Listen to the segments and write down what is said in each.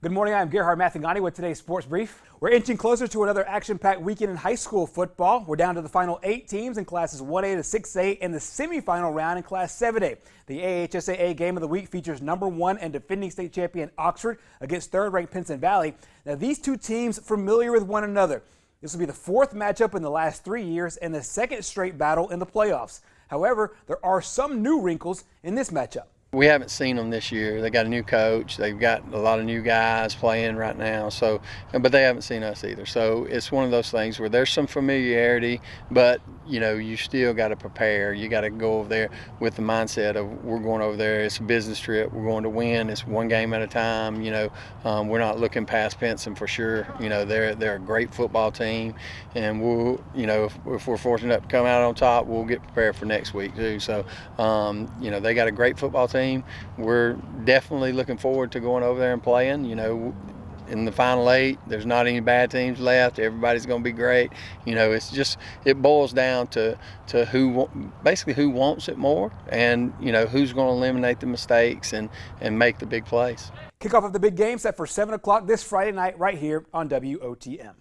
Good morning, I'm Gerhard Mathangani with today's Sports Brief. We're inching closer to another action-packed weekend in high school football. We're down to the final 8 teams in classes 1A to 6A and the semifinal round in Class 7A. The AHSAA game of the week features number 1 and defending state champion Oxford against third-ranked Pinson Valley. Now, these two teams familiar with one another. This will be the 4th matchup in the last 3 years and the 2nd straight battle in the playoffs. However, there are some new wrinkles in this matchup. We haven't seen them this year. They got a new coach. They've got a lot of new guys playing right now. But they haven't seen us either. So it's one of those things where there's some familiarity, but you still got to prepare. You got to go over there with the mindset of we're going over there. It's a business trip. We're going to win. It's one game at a time. We're not looking past Pinson for sure. They're a great football team, and we'll, if we're fortunate enough to come out on top, we'll get prepared for next week too. So, they got a great football team. We're definitely looking forward to going over there and playing. In the final 8, there's not any bad teams left. Everybody's going to be great. It boils down to who wants it more, and who's going to eliminate the mistakes and make the big plays. Kickoff of the big game set for 7 o'clock this Friday night right here on WOTM.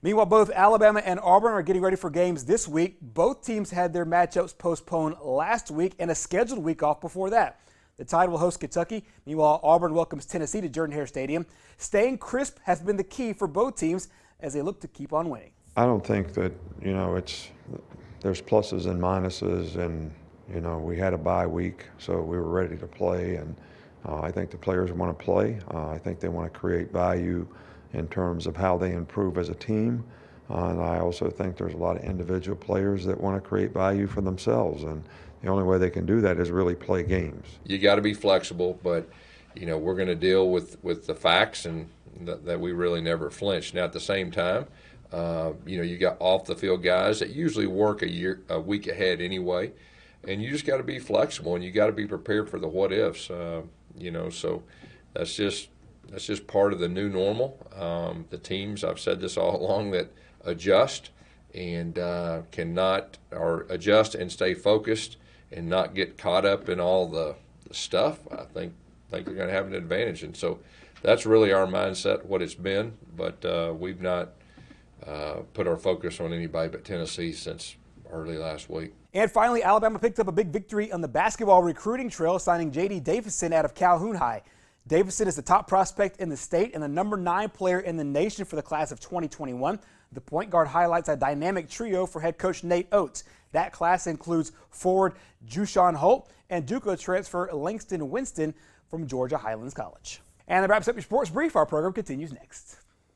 Meanwhile, both Alabama and Auburn are getting ready for games this week. Both teams had their matchups postponed last week and a scheduled week off before that. The Tide will host Kentucky. Meanwhile, Auburn welcomes Tennessee to Jordan-Hare Stadium. Staying crisp has been the key for both teams as they look to keep on winning. I don't think that, there's pluses and minuses, and, we had a bye week, so we were ready to play, and I think the players want to play. I think they want to create value in terms of how they improve as a team. And I also think there's a lot of individual players that want to create value for themselves, and the only way they can do that is really play games. You got to be flexible, but we're going to deal with the facts, and that we really never flinch. Now at the same time, you got off the field guys that usually work a week ahead anyway, and you just got to be flexible, and you got to be prepared for the what ifs. So that's just part of the new normal. The teams, I've said this all along, that adjust and adjust and stay focused and not get caught up in all the stuff, I think they're going to have an advantage. And so that's really our mindset, what it's been. But we've not put our focus on anybody but Tennessee since early last week. And finally, Alabama picked up a big victory on the basketball recruiting trail, signing J.D. Davison out of Calhoun High. Davison is the top prospect in the state and the number 9 player in the nation for the class of 2021. The point guard highlights a dynamic trio for head coach Nate Oates. That class includes forward Jushawn Holt and JUCO transfer Langston Winston from Georgia Highlands College. And that wraps up your sports brief. Our program continues next.